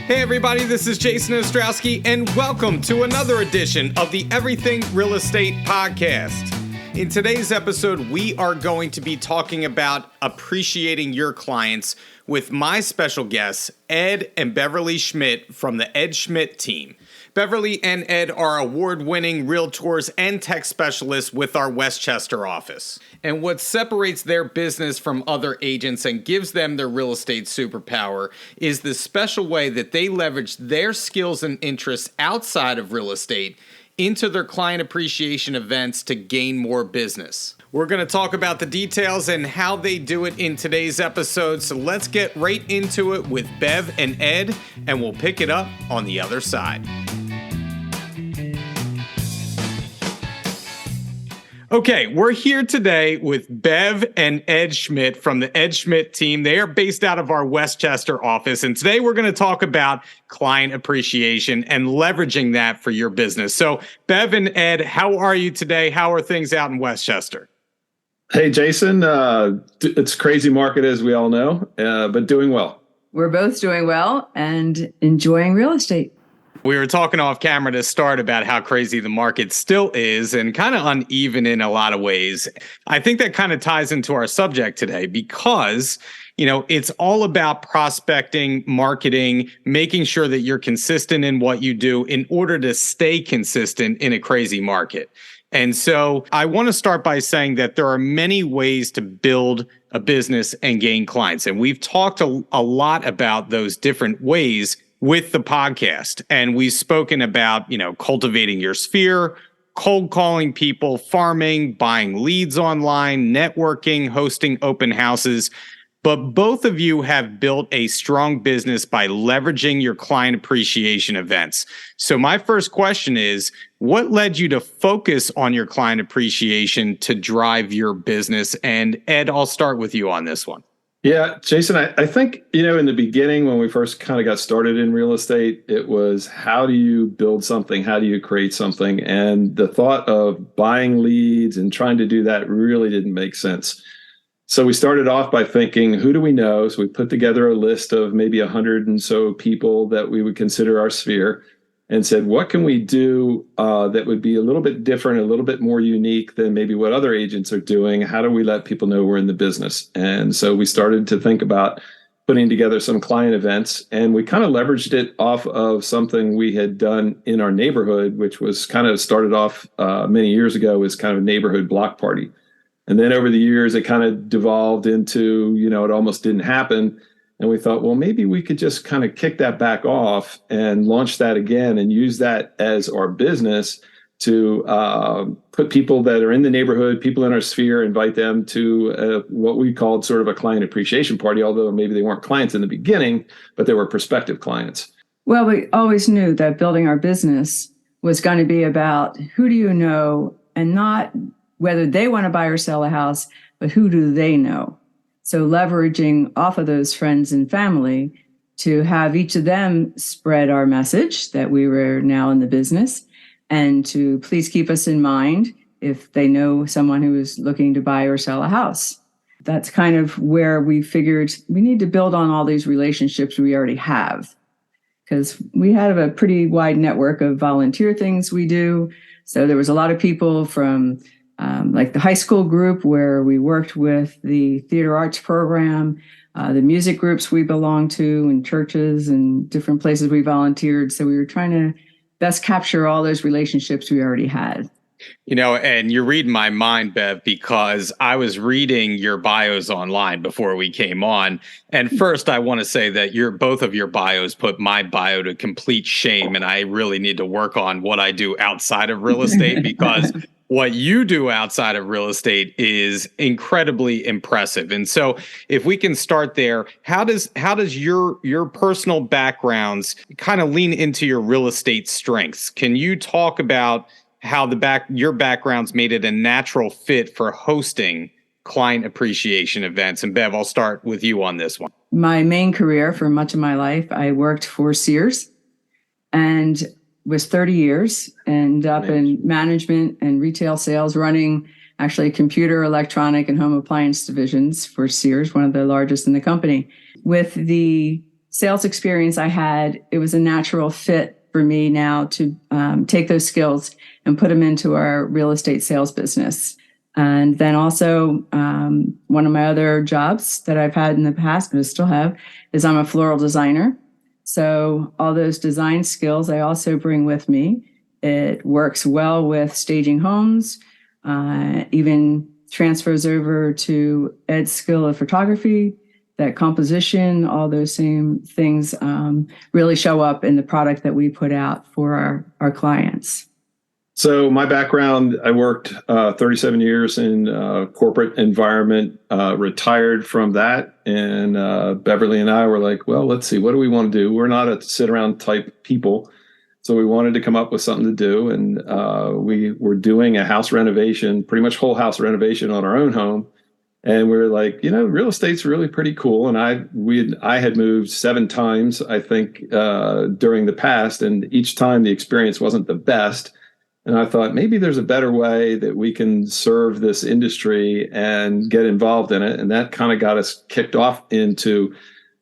Hey everybody, this is Jason Ostrowski, and welcome to another edition of the Everything Real Estate Podcast. In today's episode, we are going to be talking about appreciating your clients with my special guests, Ed and Beverly Schmitt from the Ed Schmitt team. Beverly and Ed are award-winning realtors and tech specialists with our Westchester office. And what separates their business from other agents and gives them their real estate superpower is the special way that they leverage their skills and interests outside of real estate into their client appreciation events to gain more business. We're going to talk about the details and how they do it in today's episode. So let's get right into it with Bev and Ed, and we'll pick it up on the other side. Okay, we're here today with Bev and Ed Schmitt from the Ed Schmitt team. They are based out of our Westchester office, and today we're going to talk about client appreciation and leveraging that for your business. So, Bev and Ed, how are you today? How are things out in Westchester? Hey, Jason. It's a crazy market, as we all know, but doing well. We're both doing well and enjoying real estate. We were talking off camera to start about how crazy the market still is and kind of uneven in a lot of ways. I think that kind of ties into our subject today because, it's all about prospecting, marketing, making sure that you're consistent in what you do in order to stay consistent in a crazy market. And so I want to start by saying that there are many ways to build a business and gain clients. And we've talked a lot about those different ways with the podcast. And we've spoken about, cultivating your sphere, cold calling people, farming, buying leads online, networking, hosting open houses. But both of you have built a strong business by leveraging your client appreciation events. So my first question is, what led you to focus on your client appreciation to drive your business? And Ed, I'll start with you on this one. Yeah, Jason, I think, in the beginning when we first kind of got started in real estate, it was how do you build something? How do you create something? And the thought of buying leads and trying to do that really didn't make sense. So we started off by thinking, who do we know? So we put together a list of maybe 100 and so people that we would consider our sphere and said, what can we do that would be a little bit different, a little bit more unique than maybe what other agents are doing? How do we let people know we're in the business? And so we started to think about putting together some client events, and we kind of leveraged it off of something we had done in our neighborhood, which was kind of started off many years ago as kind of a neighborhood block party. And then over the years, it kind of devolved into, it almost didn't happen. And we thought, well, maybe we could just kind of kick that back off and launch that again and use that as our business to put people that are in the neighborhood, people in our sphere, invite them to what we called sort of a client appreciation party, although maybe they weren't clients in the beginning, but they were prospective clients. Well, we always knew that building our business was going to be about who do you know, and not whether they want to buy or sell a house, but who do they know? So leveraging off of those friends and family to have each of them spread our message that we were now in the business, and to please keep us in mind if they know someone who is looking to buy or sell a house. That's kind of where we figured we need to build on all these relationships we already have, because we have a pretty wide network of volunteer things we do. So there was a lot of people from like the high school group where we worked with the theater arts program, the music groups we belong to, and churches and different places we volunteered. So we were trying to best capture all those relationships we already had. And you're reading my mind, Bev, because I was reading your bios online before we came on. And first, I want to say that both of your bios put my bio to complete shame. And I really need to work on what I do outside of real estate, because what you do outside of real estate is incredibly impressive. And so if we can start there, how does your personal backgrounds kind of lean into your real estate strengths? Can you talk about how your background's made it a natural fit for hosting client appreciation events? And Bev, I'll start with you on this one. My main career for much of my life, I worked for Sears and was 30 years, and up in management and retail sales, running actually computer, electronic, and home appliance divisions for Sears, one of the largest in the company. With the sales experience I had, it was a natural fit for me now to take those skills and put them into our real estate sales business. And then also, one of my other jobs that I've had in the past, but I still have, is I'm a floral designer. So all those design skills I also bring with me. It works well with staging homes, even transfers over to Ed's skill of photography, that composition, all those same things really show up in the product that we put out for our clients. So my background, I worked 37 years in corporate environment, retired from that. And Beverly and I were like, well, let's see, what do we want to do? We're not a sit around type people. So we wanted to come up with something to do. And we were doing a house renovation, pretty much whole house renovation on our own home. And we were like, real estate's really pretty cool. And I had moved 7 times, I think, during the past. And each time the experience wasn't the best. And I thought maybe there's a better way that we can serve this industry and get involved in it. And that kind of got us kicked off into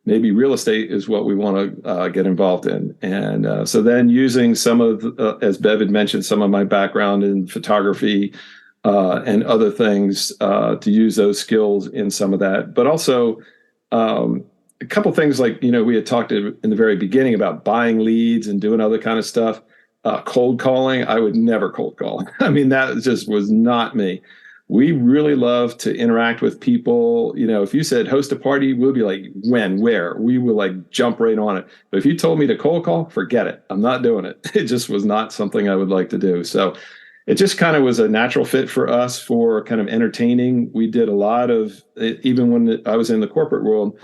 maybe real estate is what we want to get involved in. And so then using some of, as Bev had mentioned, some of my background in photography and other things to use those skills in some of that. But also a couple things like, we had talked in the very beginning about buying leads and doing other kind of stuff. Cold calling, I would never cold call. I mean, that just was not me. We really love to interact with people. If you said host a party, we'll be like, when, where? We will like jump right on it. But if you told me to cold call, forget it. I'm not doing it. It just was not something I would like to do. So it just kind of was a natural fit for us for kind of entertaining. We did a lot of, even when I was in the corporate world,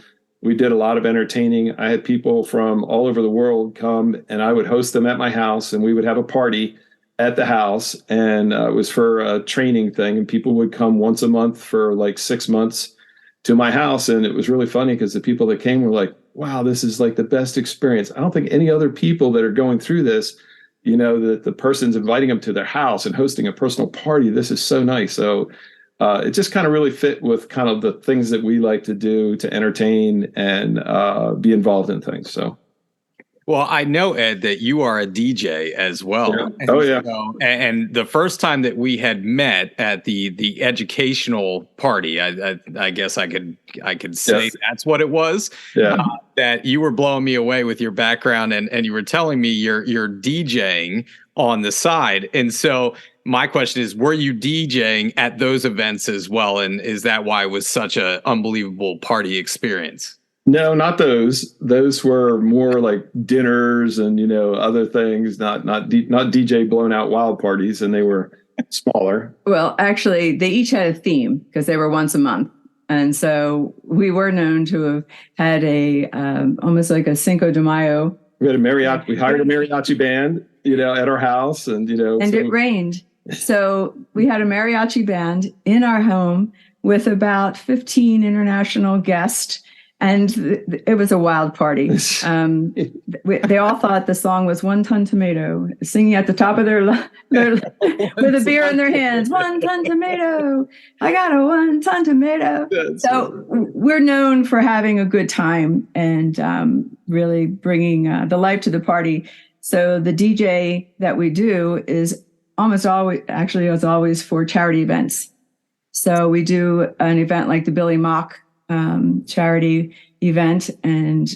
we did a lot of entertaining. I had people from all over the world come and I would host them at my house and we would have a party at the house. And it was for a training thing. And people would come once a month for like 6 months to my house. And it was really funny because the people that came were like, wow, this is like the best experience. I don't think any other people that are going through this, that the person's inviting them to their house and hosting a personal party. This is so nice. So it just kind of really fit with kind of the things that we like to do to entertain and be involved in things. So, well, I know, Ed, that you are a DJ as well. Yeah. Oh, yeah. And the first time that we had met at the educational party, I guess I could say Yes. that's what it was. Yeah. That you were blowing me away with your background, and you were telling me you're DJing on the side, and so. My question is, were you DJing at those events as well? And is that why it was such an unbelievable party experience? No, not those. Those were more like dinners and, other things, not DJ blown out wild parties. And they were smaller. Well, actually, they each had a theme because they were once a month. And so we were known to have had a almost like a Cinco de Mayo. We had a mariachi. We hired a mariachi band, at our house. And, And it rained. So we had a mariachi band in our home with about 15 international guests, and it was a wild party. They all thought the song was 1 Ton Tomato, singing at the top of their with a beer in their hands. 1 ton tomato, I got a 1 ton tomato. So we're known for having a good time and really bringing the life to the party. So the DJ that we do is almost always, actually, it's always for charity events. So we do an event like the Billy Mock charity event, and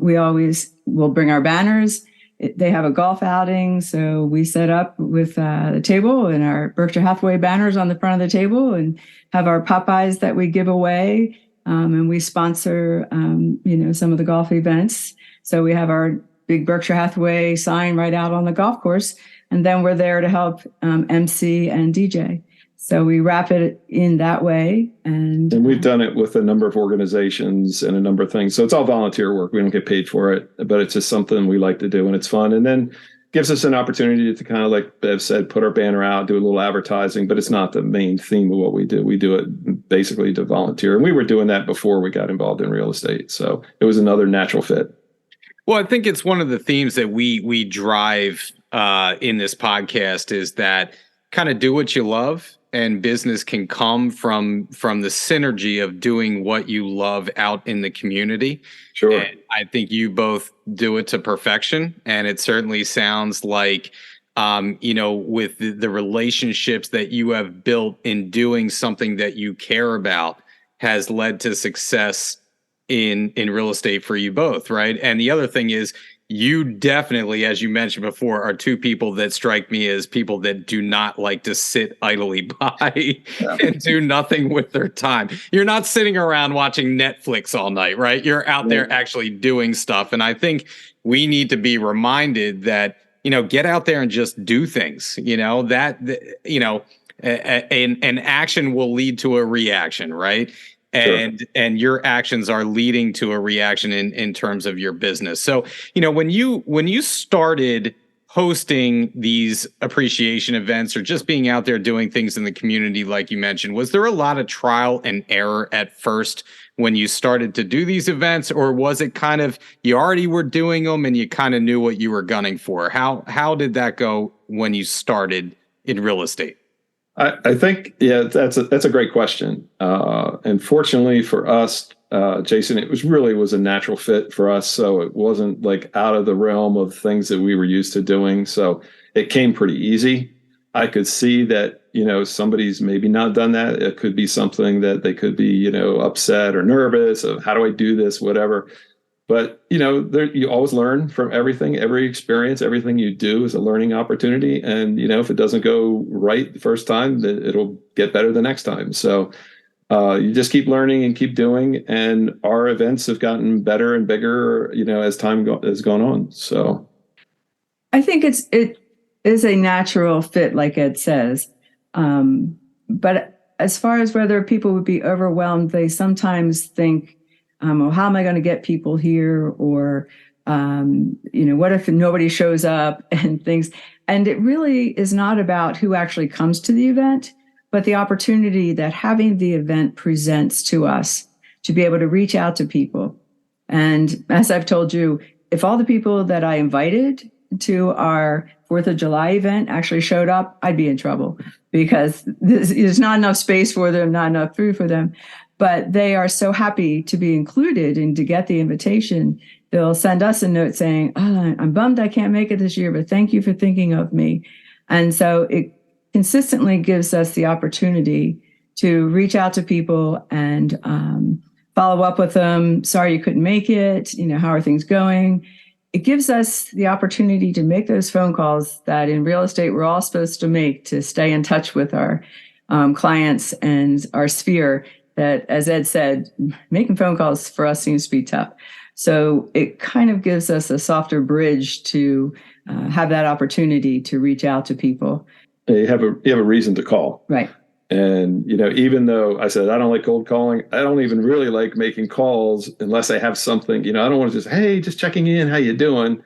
we always will bring our banners. They have a golf outing, so we set up with the table and our Berkshire Hathaway banners on the front of the table, and have our Popeyes that we give away, and we sponsor, some of the golf events. So we have our big Berkshire Hathaway sign right out on the golf course. And then we're there to help MC and DJ. So we wrap it in that way. And we've done it with a number of organizations and a number of things. So it's all volunteer work. We don't get paid for it, but it's just something we like to do and it's fun. And then gives us an opportunity to kind of, like Bev said, put our banner out, do a little advertising, but it's not the main theme of what we do. We do it basically to volunteer. And we were doing that before we got involved in real estate. So it was another natural fit. Well, I think it's one of the themes that we drive in this podcast is that kind of do what you love and business can come from the synergy of doing what you love out in the community. Sure. And I think you both do it to perfection. And it certainly sounds like, with the relationships that you have built in doing something that you care about has led to success in real estate for you both, right? And the other thing is, you definitely, as you mentioned before, are two people that strike me as people that do not like to sit idly by and do nothing with their time. You're not sitting around watching Netflix all night, right? You're out there actually doing stuff. And I think we need to be reminded that, get out there and just do things, an action will lead to a reaction, right? And your actions are leading to a reaction in terms of your business. So, when you started hosting these appreciation events or just being out there doing things in the community, like you mentioned, was there a lot of trial and error at first when you started to do these events, or was it kind of you already were doing them and you kind of knew what you were gunning for? How did that go when you started in real estate? I think, that's a great question. And fortunately for us, Jason, it was a natural fit for us. So it wasn't like out of the realm of things that we were used to doing. So it came pretty easy. I could see that, somebody's maybe not done that. It could be something that they could be, upset or nervous of how do I do this, whatever. But, you always learn from everything. Every experience, everything you do is a learning opportunity. And, if it doesn't go right the first time, then it'll get better the next time. So you just keep learning and keep doing. And our events have gotten better and bigger, as time has gone on. So I think it is a natural fit, like Ed says. But as far as whether people would be overwhelmed, they sometimes think, well, how am I going to get people here? Or, what if nobody shows up and things? And it really is not about who actually comes to the event, but the opportunity that having the event presents to us to be able to reach out to people. And as I've told you, if all the people that I invited to our 4th of July event actually showed up, I'd be in trouble because there's not enough space for them, not enough food for them. But they are so happy to be included and to get the invitation. They'll send us a note saying, I'm bummed I can't make it this year, but thank you for thinking of me. And so it consistently gives us the opportunity to reach out to people and follow up with them. Sorry you couldn't make it. How are things going? It gives us the opportunity to make those phone calls that in real estate we're all supposed to make to stay in touch with our clients and our sphere. That, as Ed said, making phone calls for us seems to be tough. So it kind of gives us a softer bridge to have that opportunity to reach out to people. You have a reason to call. Right. And, even though I said I don't like cold calling, I don't even really like making calls unless I have something, I don't want to just, hey, just checking in, how you doing?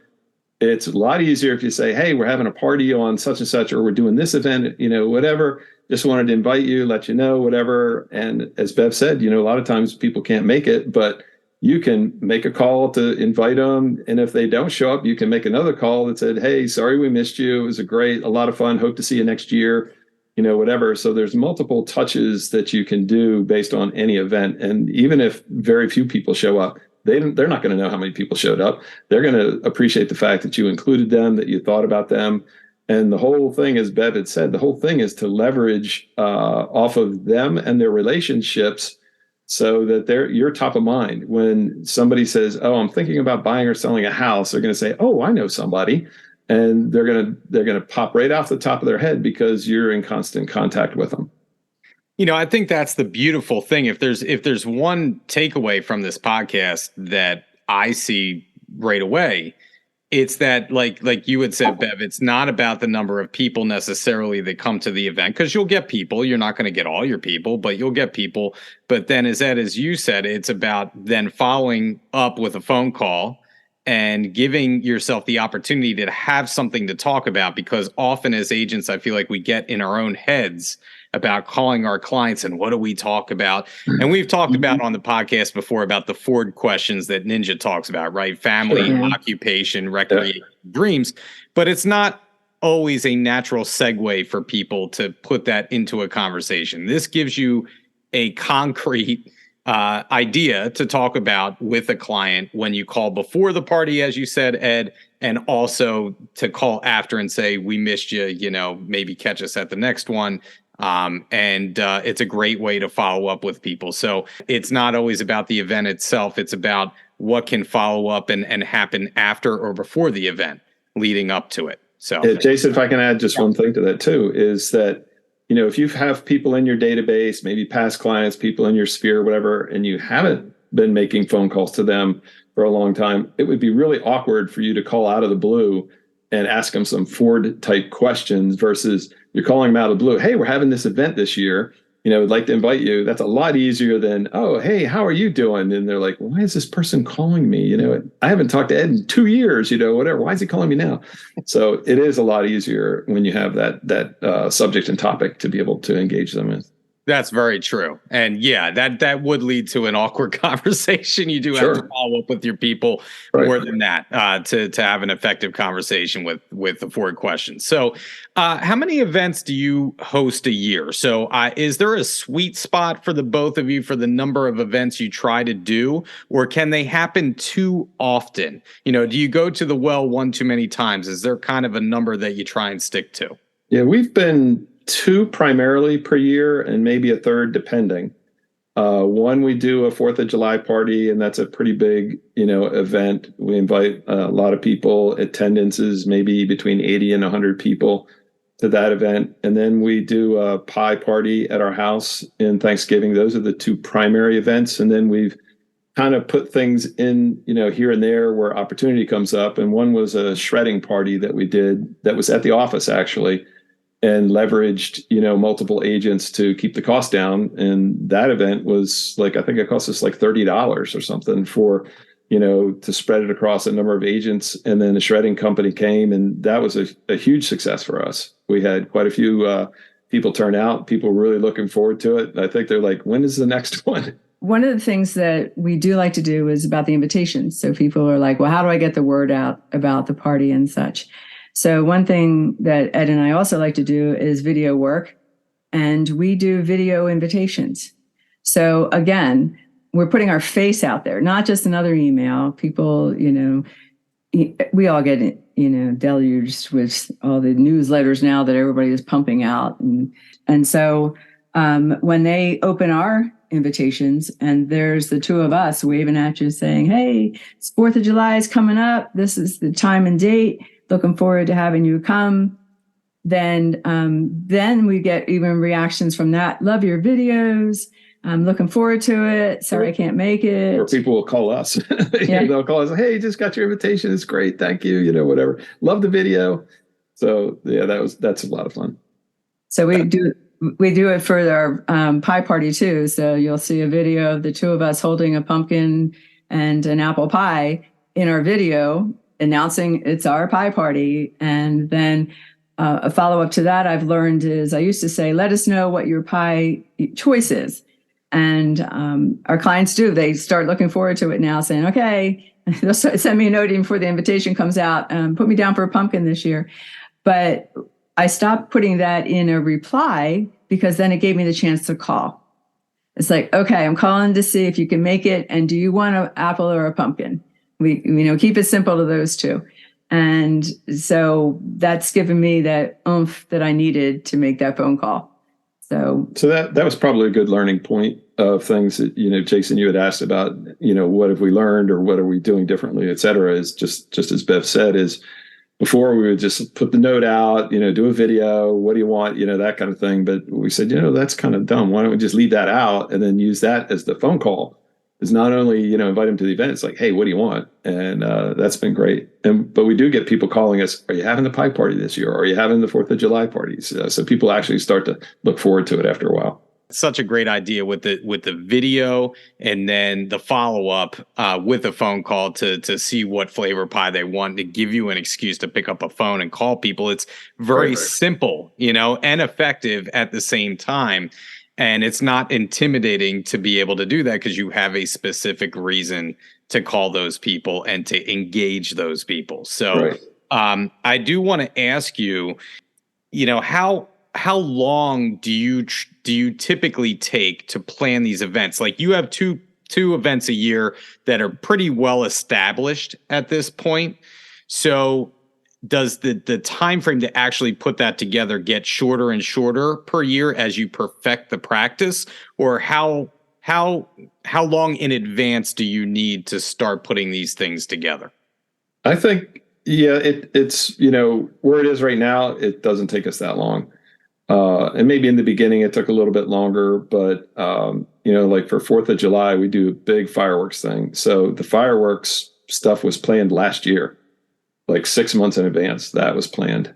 It's a lot easier if you say, hey, we're having a party on such and such, or we're doing this event, whatever. Just wanted to invite you, let you know, whatever. And as Bev said, a lot of times people can't make it, but you can make a call to invite them. And if they don't show up, you can make another call that said, hey, sorry we missed you. It was a lot of fun. Hope to see you next year, whatever. So there's multiple touches that you can do based on any event. And even if very few people show up, they're not going to know how many people showed up. They're going to appreciate the fact that you included them, that you thought about them. And the whole thing, as Bev had said, the whole thing is to leverage off of them and their relationships so that you're top of mind. When somebody says, oh, I'm thinking about buying or selling a house, they're going to say, oh, I know somebody. And they're going to pop right off the top of their head because you're in constant contact with them. I think that's the beautiful thing. If there's one takeaway from this podcast that I see right away, it's that, like you had said, Bev, it's not about the number of people necessarily that come to the event, because you'll get people. You're not going to get all your people, but you'll get people. But then, as you said, it's about then following up with a phone call and giving yourself the opportunity to have something to talk about, because often as agents, I feel like we get in our own heads about calling our clients and what do we talk about? And we've talked about on the podcast before about the Ford questions that Ninja talks about, right? Family, occupation, recreation, dreams. But it's not always a natural segue for people to put that into a conversation. This gives you a concrete idea to talk about with a client when you call before the party, as you said, Ed, and also to call after and say, we missed you, maybe catch us at the next one. And it's a great way to follow up with people. So it's not always about the event itself. It's about what can follow up and happen after or before the event leading up to it. So Jason, if I can add just one thing to that too, is that, if you have people in your database, maybe past clients, people in your sphere, whatever, and you haven't been making phone calls to them for a long time, it would be really awkward for you to call out of the blue and ask them some Ford type questions versus you're calling them out of the blue. Hey, we're having this event this year. We'd like to invite you. That's a lot easier than, oh, hey, how are you doing? And they're like, why is this person calling me? I haven't talked to Ed in 2 years, whatever. Why is he calling me now? So it is a lot easier when you have that subject and topic to be able to engage them in. That's very true. And yeah, that would lead to an awkward conversation. You do have to follow up with your people more than that to have an effective conversation with the forward questions. So how many events do you host a year? So is there a sweet spot for the both of you for the number of events you try to do, or can they happen too often? Do you go to the well one too many times? Is there kind of a number that you try and stick to? Yeah, we've been 2 primarily per year and maybe a third depending. One, we do a 4th of July party, and that's a pretty big, event. We invite a lot of people. Attendance is maybe between 80 and 100 people to that event. And then we do a pie party at our house in Thanksgiving. Those are the 2 primary events. And then we've kind of put things in, here and there where opportunity comes up. And one was a shredding party that we did that was at the office, actually, and leveraged, multiple agents to keep the cost down. And that event was I think it cost us like $30 or something for, to spread it across a number of agents. And then the shredding company came, and that was a huge success for us. We had quite a few people turn out. People were really looking forward to it. I think they're like, when is the next one? One of the things that we do like to do is about the invitations. So people are like, well, how do I get the word out about the party and such? So one thing that Ed and I also like to do is video work, and we do video invitations. So again, we're putting our face out there, not just another email. People, we all get, deluged with all the newsletters now that everybody is pumping out. And so when they open our invitations and there's the 2 of us waving at you saying, hey, it's 4th of July is coming up. This is the time and date. Looking forward to having you come. Then we get even reactions from that. Love your videos. I'm looking forward to it. Sorry I can't make it. Or people will call us. They'll call us. Hey, just got your invitation. It's great. Thank you. Whatever. Love the video. So yeah, that's a lot of fun. So we do it for our pie party too. So you'll see a video of the 2 of us holding a pumpkin and an apple pie in our video, announcing it's our pie party. And then a follow-up to that I've learned is I used to say, let us know what your pie choice is. And our clients do. They start looking forward to it now, saying, okay, they'll send me a note even before the invitation comes out. Put me down for a pumpkin this year. But I stopped putting that in a reply because then it gave me the chance to call. It's like, okay, I'm calling to see if you can make it. And do you want an apple or a pumpkin? We, keep it simple to those 2. And so that's given me that oomph that I needed to make that phone call. So that was probably a good learning point of things that, Jason, you had asked about, what have we learned or what are we doing differently, et cetera, is just as Bev said, is before we would just put the note out, do a video, what do you want, that kind of thing. But we said, that's kind of dumb. Why don't we just leave that out and then use that as the phone call? Is not only, invite them to the event, it's like, hey, what do you want? And that's been great. But we do get people calling us, are you having the pie party this year? Or are you having the 4th of July parties? So people actually start to look forward to it after a while. Such a great idea with the video and then the follow-up with a phone call to see what flavor pie they want, to give you an excuse to pick up a phone and call people. It's very simple, and effective at the same time. And it's not intimidating to be able to do that because you have a specific reason to call those people and to engage those people. So I do want to ask you, how long do you typically take to plan these events? Like you have two events a year that are pretty well established at this point. So does the time frame to actually put that together get shorter and shorter per year as you perfect the practice, or how long in advance do you need to start putting these things together? I think, yeah, it's, where it is right now, it doesn't take us that long. And maybe in the beginning it took a little bit longer, but, like for 4th of July, we do a big fireworks thing. So the fireworks stuff was planned last year, like 6 months in advance, that was planned.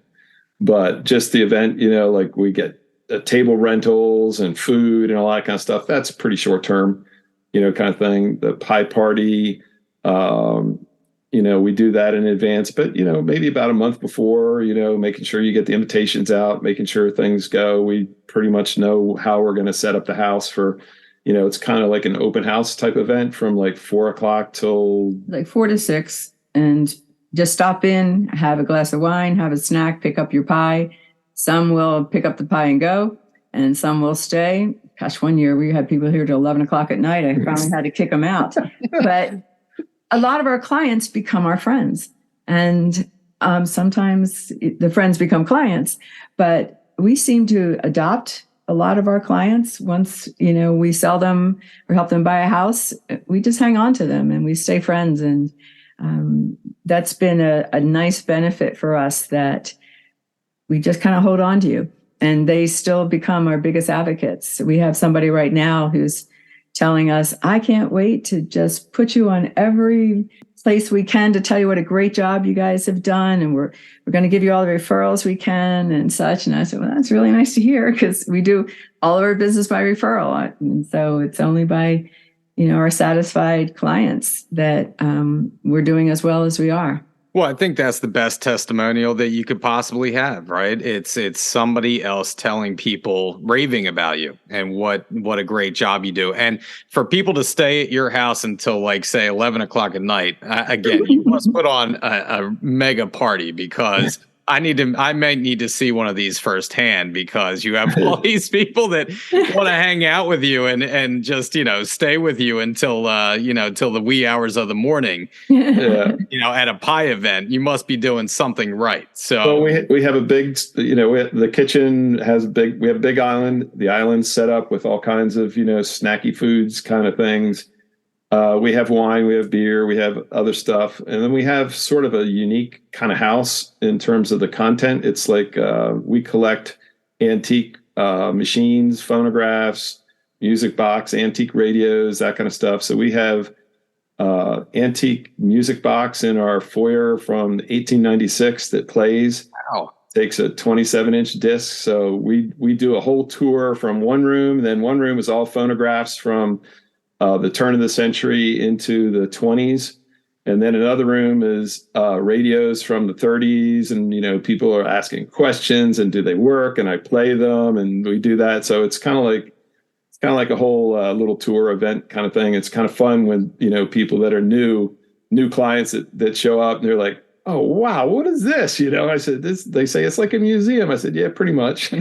But just the event, like we get table rentals and food and all that kind of stuff. That's pretty short term, kind of thing. The pie party, we do that in advance, but, maybe about a month before, making sure you get the invitations out, making sure things go. We pretty much know how we're going to set up the house for, it's kind of like an open house type event from like 4:00 till like 4 to 6, and just stop in, have a glass of wine, have a snack, pick up your pie. Some will pick up the pie and go, and some will stay. Gosh, one year we had people here till 11 o'clock at night. I finally had to kick them out. But a lot of our clients become our friends, and sometimes the friends become clients. But we seem to adopt a lot of our clients. Once we sell them or help them buy a house, we just hang on to them and we stay friends. And that's been a nice benefit for us, that we just kind of hold on to you, and they still become our biggest advocates. We have somebody right now who's telling us, I can't wait to just put you on every place we can to tell you what a great job you guys have done. And we're going to give you all the referrals we can and such. And I said, well, that's really nice to hear, because we do all of our business by referral. And so it's only by, our satisfied clients that we're doing as well as we are. Well, I think that's the best testimonial that you could possibly have, right? It's somebody else telling people, raving about you and what a great job you do. And for people to stay at your house until like, say, 11 o'clock at night, again, you must put on a mega party, because I might need to see one of these firsthand, because you have all these people that want to hang out with you and just, stay with you until, till the wee hours of the morning, at a pie event. You must be doing something right. So we have a big, the kitchen has we have a big island, the island's set up with all kinds of, snacky foods kind of things. We have wine, we have beer, we have other stuff. And then we have sort of a unique kind of house in terms of the content. It's like we collect antique machines, phonographs, music box, antique radios, that kind of stuff. So we have antique music box in our foyer from 1896 that plays. Wow. Takes a 27-inch disc. So we do a whole tour from one room. Then one room is all phonographs from the turn of the century into the 20s. And then another room is radios from the 30s. And, people are asking questions, and do they work? And I play them, and we do that. So it's kind of like a whole little tour event kind of thing. It's kind of fun when, people that are new clients that show up, and they're like, oh, wow, what is this? I said, they say it's like a museum. I said, yeah, pretty much.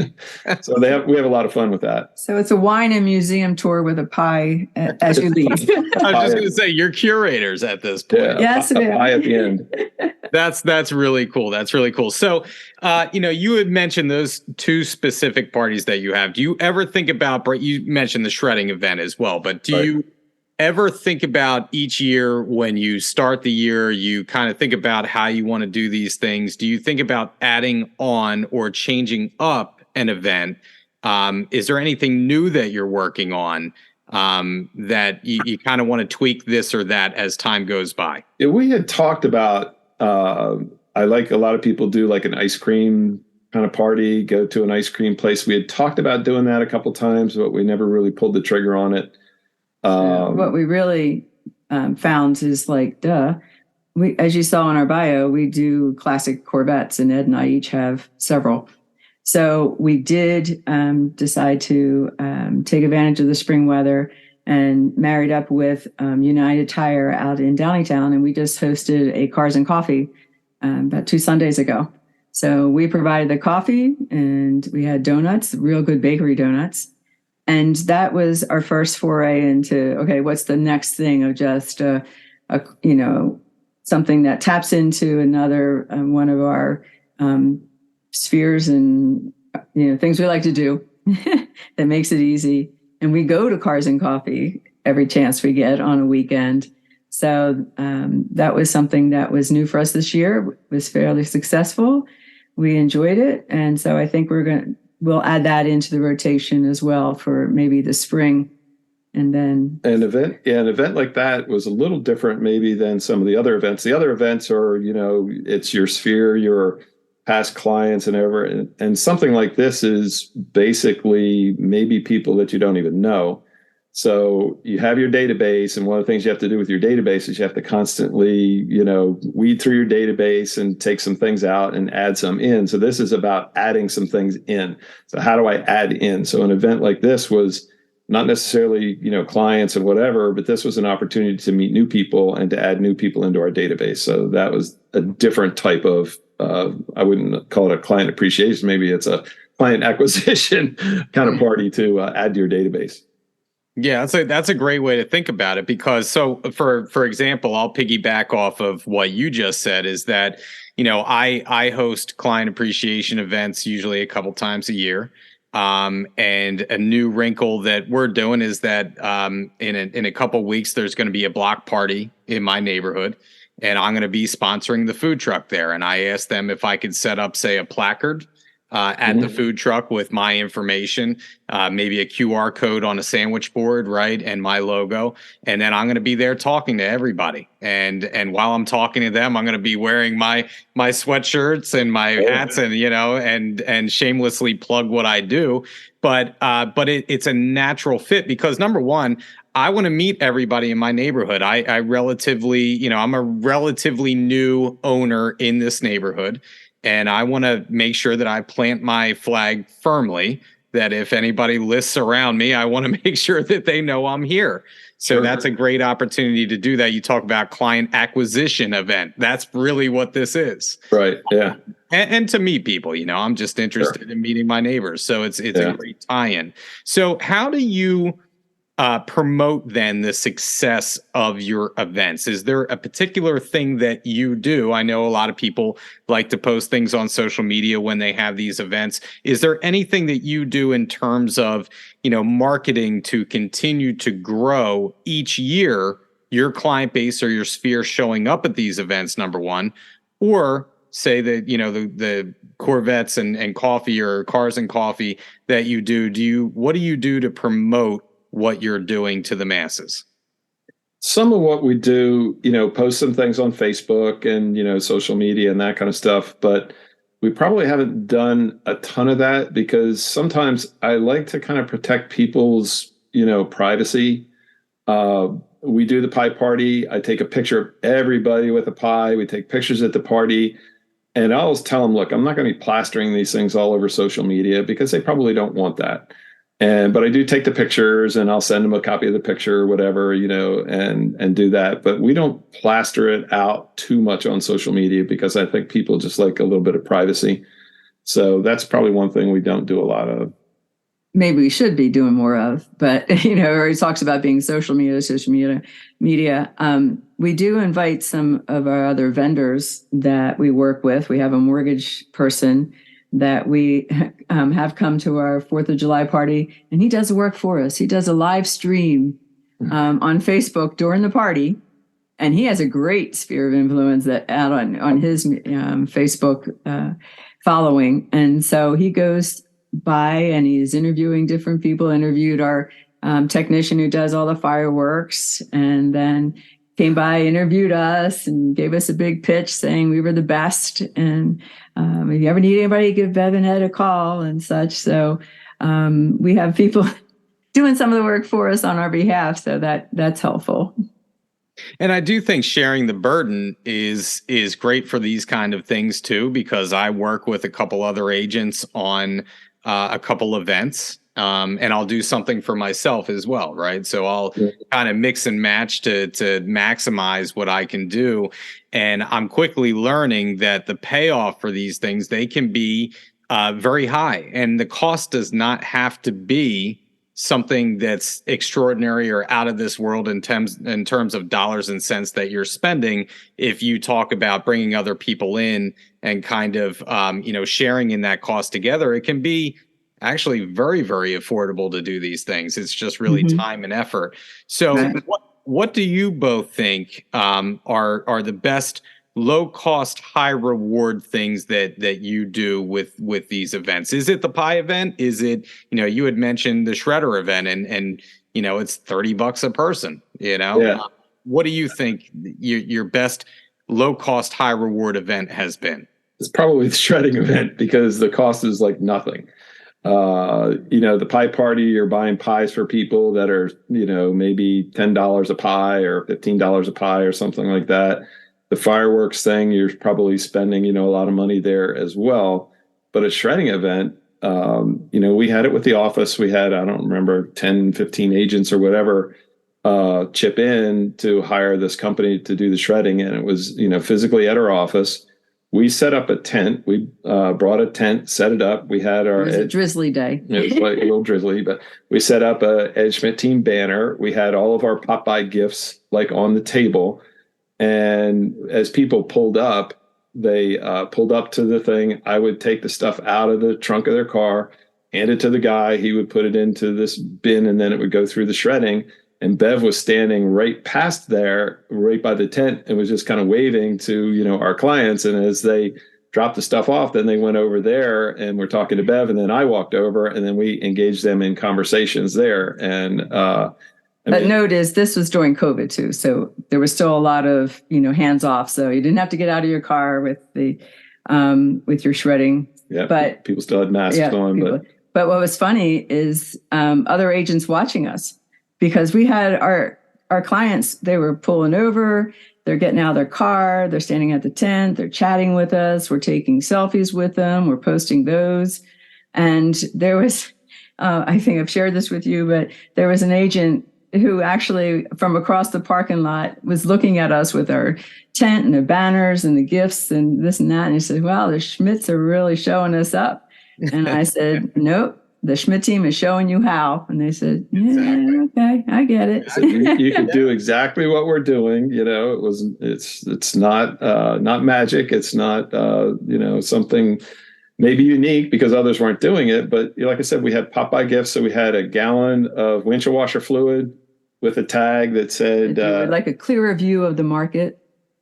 So we have a lot of fun with that. So it's a wine and museum tour with a pie as you leave. I was just going to say, you're curators at this point. Yeah, yes, a pie at the end. That's really cool. That's really cool. So, you had mentioned those two specific parties that you have. Do you ever think about, you mentioned the shredding event as well, but do you ever think about each year when you start the year, you kind of think about how you want to do these things? Do you think about adding on or changing up an event? Is there anything new that you're working on that you kind of want to tweak this or that as time goes by? Yeah, we had talked about, I like a lot of people do like an ice cream kind of party, go to an ice cream place. We had talked about doing that a couple times, but we never really pulled the trigger on it. What we really found is we, as you saw in our bio, we do classic Corvettes, and Ed and I each have several. So we did decide to take advantage of the spring weather and married up with United Tire out in Downingtown, and we just hosted a Cars and Coffee about 2 Sundays ago. So we provided the coffee and we had donuts, real good bakery donuts. And that was our first foray into, okay, what's the next thing of just, something that taps into another one of our spheres and, things we like to do that makes it easy. And we go to Cars and Coffee every chance we get on a weekend. So that was something that was new for us this year. It was fairly successful. We enjoyed it. And so I think we'll add that into the rotation as well for maybe the spring. And then an event like that was a little different maybe than some of the other events. The other events are, it's your sphere, your past clients and ever. And something like this is basically maybe people that you don't even know. So you have your database, and one of the things you have to do with your database is you have to constantly, weed through your database and take some things out and add some in. So this is about adding some things in. So how do I add in? So an event like this was not necessarily, clients and whatever, but this was an opportunity to meet new people and to add new people into our database. So that was a different type of, I wouldn't call it a client appreciation. Maybe it's a client acquisition kind of party to add to your database. Yeah, that's a great way to think about it, because for example, I'll piggyback off of what you just said, is that, I host client appreciation events usually a couple times a year. And a new wrinkle that we're doing is that in a couple weeks, there's going to be a block party in my neighborhood, and I'm going to be sponsoring the food truck there. And I asked them if I could set up, say, a placard at the food truck with my information, maybe a QR code on a sandwich board, right, and my logo. And then I'm going to be there talking to everybody. And while I'm talking to them, I'm going to be wearing my sweatshirts and my hats, and and shamelessly plug what I do. But it's a natural fit, because number one, I want to meet everybody in my neighborhood. I relatively, I'm a relatively new owner in this neighborhood. And I want to make sure that I plant my flag firmly, that if anybody lists around me, I want to make sure that they know I'm here. So that's a great opportunity to do that. You talk about client acquisition event. That's really what this is. Right. Yeah. And to meet people, I'm just interested in meeting my neighbors. So it's a great tie-in. So how do you promote then the success of your events? Is there a particular thing that you do? I know a lot of people like to post things on social media when they have these events. Is there anything that you do in terms of, marketing to continue to grow each year, your client base or your sphere showing up at these events, number one, or say that, the Corvettes and coffee, or Cars and Coffee that you do, what do you do to promote what you're doing to the masses? Some of what we do, post some things on Facebook and, social media and that kind of stuff, but we probably haven't done a ton of that, because sometimes I like to kind of protect people's, privacy. We do the pie party. I take a picture of everybody with a pie. We take pictures at the party, and I always tell them, look, I'm not going to be plastering these things all over social media, because they probably don't want that. But I do take the pictures, and I'll send them a copy of the picture or whatever, and do that. But we don't plaster it out too much on social media, because I think people just like a little bit of privacy. So that's probably one thing we don't do a lot of. Maybe we should be doing more of, but, or he talks about being social media. We do invite some of our other vendors that we work with. We have a mortgage person that we have come to our 4th of July party, and he does the work for us. He does a live stream on Facebook during the party, and he has a great sphere of influence that out on his Facebook following. And so he goes by and he's interviewing different people, interviewed our technician who does all the fireworks, and then came by, interviewed us, and gave us a big pitch saying we were the best. And if you ever need anybody, give Bev and Ed a call and such. So we have people doing some of the work for us on our behalf. So that's helpful. And I do think sharing the burden is great for these kind of things too, because I work with a couple other agents on a couple events. and I'll do something for myself as well, right? So I'll kind of mix and match to maximize what I can do. And I'm quickly learning that the payoff for these things, they can be very high, and the cost does not have to be something that's extraordinary or out of this world in terms of dollars and cents that you're spending. If you talk about bringing other people in and kind of sharing in that cost together, it can be actually very, very affordable to do these things. It's just really time and effort. So what do you both think are the best low cost, high reward things that you do with these events? Is it the pie event? Is it, you had mentioned the shredder event and it's $30 a person, what do you think your best low cost, high reward event has been? It's probably the shredding event because the cost is like nothing. The pie party, you're buying pies for people that are, maybe $10 a pie or $15 a pie or something like that. The fireworks thing, you're probably spending, a lot of money there as well. But a shredding event, we had it with the office. We had, I don't remember, 10, 15 agents or whatever chip in to hire this company to do the shredding. And it was, physically at our office. We set up a tent. We brought a tent, set it up. We had our... It was a drizzly day. It was like a little drizzly, but we set up a Ed Schmitt team banner. We had all of our Popeye gifts like on the table. And as people pulled up, they pulled up to the thing. I would take the stuff out of the trunk of their car, hand it to the guy. He would put it into this bin, and then it would go through the shredding. And Bev was standing right past there, right by the tent, and was just kind of waving to, our clients. And as they dropped the stuff off, then they went over there and we're talking to Bev. And then I walked over, and then we engaged them in conversations there. And but note is this was during COVID too. So there was still a lot of, hands off. So you didn't have to get out of your car with the, with your shredding. Yeah. But people still had masks on. But what was funny is other agents watching us, because we had our clients, they were pulling over, they're getting out of their car, they're standing at the tent, they're chatting with us, we're taking selfies with them, we're posting those. And there was, I think I've shared this with you, but there was an agent who actually from across the parking lot was looking at us with our tent and the banners and the gifts and this and that. And he said, wow, the Schmitts are really showing us up. And I said, nope, the Schmitt team is showing you how. And they said, yeah, okay, I get it. So you can do exactly what we're doing. It's not magic. It's not, something maybe unique because others weren't doing it. But like I said, we had Popeye gifts. So we had a gallon of windshield washer fluid with a tag that said, if you would like a clearer view of the market,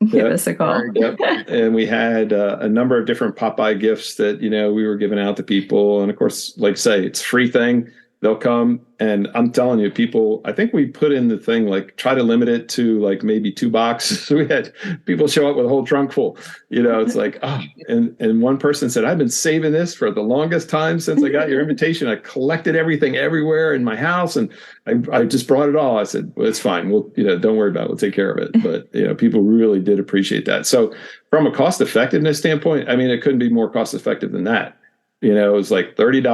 give us a call. Yep. And we had a number of different Popeye gifts that, we were giving out to people. And of course, like I say, it's a free thing. They'll come, and I'm telling you, people, I think we put in the thing, like try to limit it to like maybe 2 boxes. So we had people show up with a whole trunk full, it's like, and one person said, I've been saving this for the longest time since I got your invitation. I collected everything everywhere in my house, and I just brought it all. I said, well, it's fine. We'll, don't worry about it. We'll take care of it. But, people really did appreciate that. So from a cost effectiveness standpoint, it couldn't be more cost effective than that. It was like $30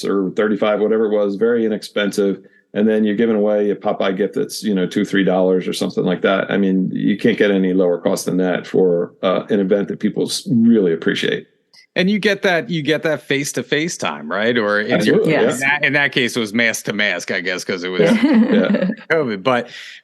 or $35, whatever it was, very inexpensive. And then you're giving away a Popeye gift that's, $2, $3 or something like that. You can't get any lower cost than that for an event that people really appreciate. And you get that face-to-face time, right? Or in that case, it was mask to mask, I guess, because it was COVID.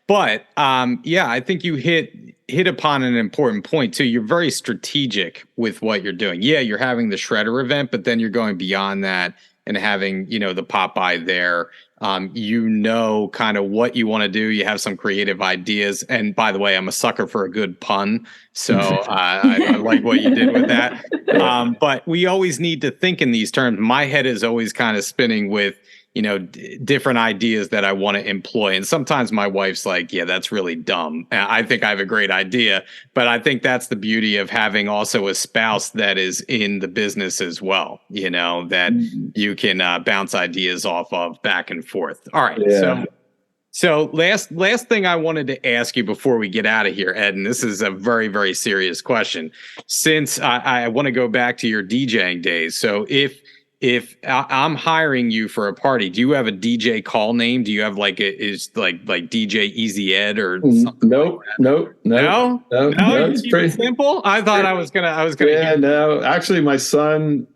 But I think you hit upon an important point too. You're very strategic with what you're doing. Yeah, you're having the shredder event, but then you're going beyond that and having, the Popeye there. Kind of what you want to do. You have some creative ideas. And by the way, I'm a sucker for a good pun. So I like what you did with that. But we always need to think in these terms. My head is always kind of spinning with, different ideas that I want to employ. And sometimes my wife's like, yeah, that's really dumb. I think I have a great idea, but I think that's the beauty of having also a spouse that is in the business as well, that you can bounce ideas off of back and forth. All right. Yeah. So last thing I wanted to ask you before we get out of here, Ed, and this is a very, very serious question. Since I want to go back to your DJing days. So if if I'm hiring you for a party, do you have a DJ call name? Do you have like is like DJ Easy Ed or something? Nope, like that? nope, No. It's Keep it pretty simple. I thought I was gonna. Yeah, no. Actually, my son,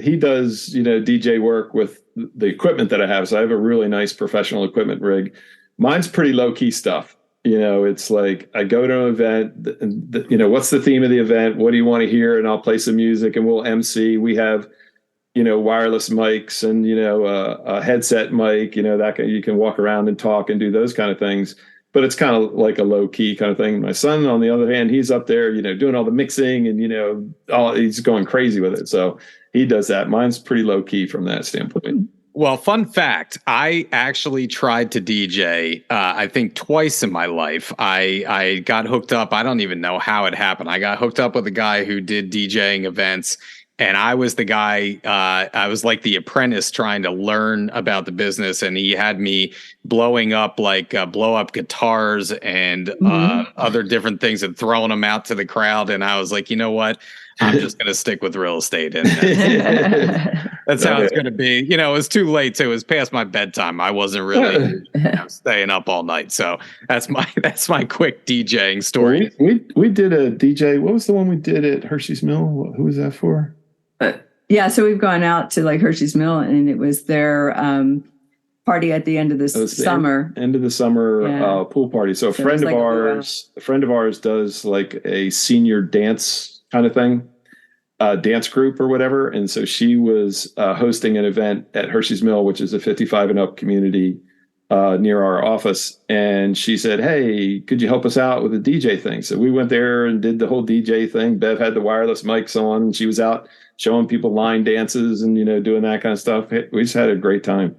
he does, DJ work with the equipment that I have. So I have a really nice professional equipment rig. Mine's pretty low key stuff. It's like I go to an event, and what's the theme of the event? What do you want to hear? And I'll play some music and we'll MC. We have, wireless mics and, a headset mic, that you can walk around and talk and do those kind of things. But it's kind of like a low key kind of thing. My son, on the other hand, he's up there, doing all the mixing and, he's going crazy with it. So he does that. Mine's pretty low key from that standpoint. Well, fun fact, I actually tried to DJ, I think twice in my life. I got hooked up. I don't even know how it happened. I got hooked up with a guy who did DJing events. And I was the guy, I was like the apprentice trying to learn about the business. And he had me blowing up like blow up guitars and other different things and throwing them out to the crowd. And I was like, you know what? I'm just going to stick with real estate. And that's how it's going to be. It was too late. So it was past my bedtime. I wasn't really staying up all night. So that's my quick DJing story. We did a DJ. What was the one we did at Hershey's Mill? Who was that for? Yeah, so we've gone out to like Hershey's Mill, and it was their party at the end of the summer. End of the summer pool party. So a friend of ours does like a senior dance kind of thing, dance group or whatever. And so she was hosting an event at Hershey's Mill, which is a 55 and up community near our office. And she said, "Hey, could you help us out with the DJ thing?" So we went there and did the whole DJ thing. Bev had the wireless mics on, and she was out showing people line dances and, doing that kind of stuff. We just had a great time.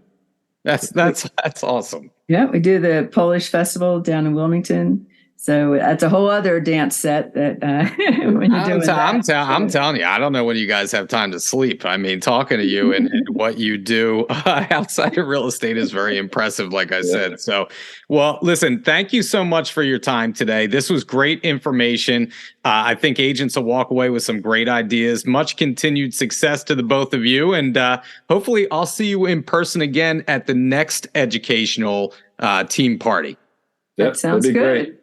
That's awesome. Yeah, we do the Polish festival down in Wilmington. So that's a whole other dance set that when you're doing I'm telling you, I don't know when you guys have time to sleep. I mean, talking to you and what you do outside of real estate is very impressive, like I said. So, well, listen, thank you so much for your time today. This was great information. I think agents will walk away with some great ideas. Much continued success to the both of you. And hopefully I'll see you in person again at the next educational team party. That sounds good. Great.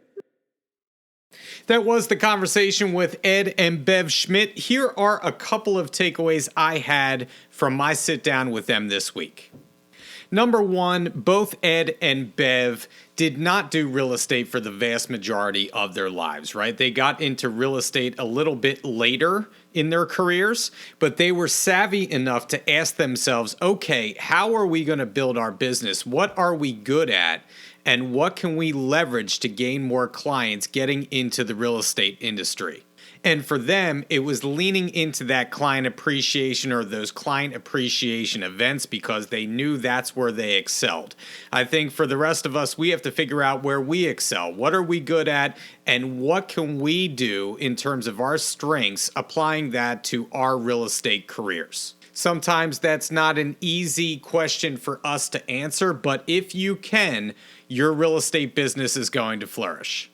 That was the conversation with Ed and Bev Schmitt. Here are a couple of takeaways I had from my sit down with them this week. Number one, both Ed and Bev did not do real estate for the vast majority of their lives, right? They got into real estate a little bit later in their careers, but they were savvy enough to ask themselves, okay, how are we going to build our business? What are we good at? And what can we leverage to gain more clients getting into the real estate industry? And for them, it was leaning into that client appreciation or those client appreciation events because they knew that's where they excelled. I think for the rest of us, we have to figure out where we excel. What are we good at? And what can we do in terms of our strengths, applying that to our real estate careers? Sometimes that's not an easy question for us to answer, but if you can, your real estate business is going to flourish.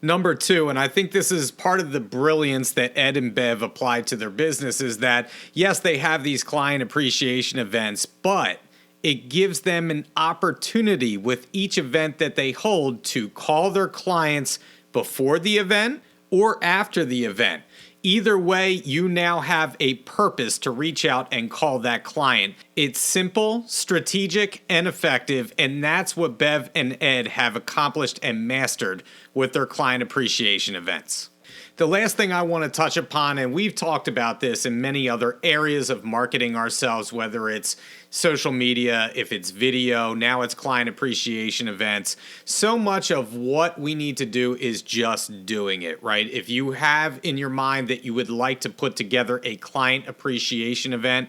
Number two, and I think this is part of the brilliance that Ed and Bev applied to their business, is that, yes, they have these client appreciation events, but it gives them an opportunity with each event that they hold to call their clients before the event or after the event. Either way, you now have a purpose to reach out and call that client. It's simple, strategic, and effective, and that's what Bev and Ed have accomplished and mastered with their client appreciation events. The last thing I want to touch upon, and we've talked about this in many other areas of marketing ourselves, whether it's social media, if it's video, now it's client appreciation events. So much of what we need to do is just doing it, right? If you have in your mind that you would like to put together a client appreciation event,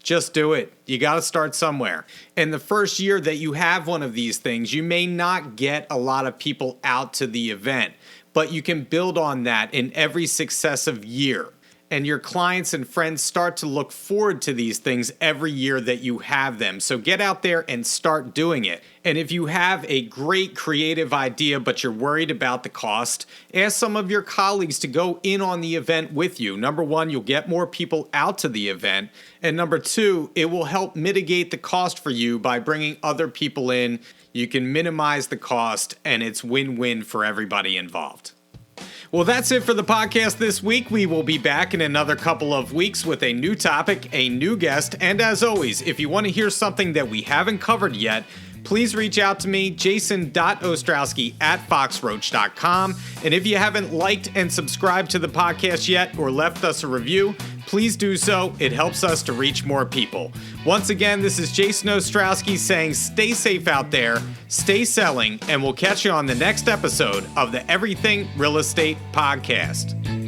just do it. You got to start somewhere. And the first year that you have one of these things, you may not get a lot of people out to the event, but you can build on that in every successive year. and your clients and friends start to look forward to these things every year that you have them. So get out there and start doing it. And if you have a great creative idea, but you're worried about the cost, ask some of your colleagues to go in on the event with you. Number one, you'll get more people out to the event. And number two, it will help mitigate the cost for you by bringing other people in. You can minimize the cost, and it's win-win for everybody involved. Well, that's it for the podcast this week. We will be back in another couple of weeks with a new topic, a new guest, and as always, if you want to hear something that we haven't covered yet, please reach out to me, jason.ostrowski@foxroach.com. And if you haven't liked and subscribed to the podcast yet or left us a review, please do so. It helps us to reach more people. Once again, this is Jason Ostrowski saying stay safe out there, stay selling, and we'll catch you on the next episode of the Everything Real Estate Podcast.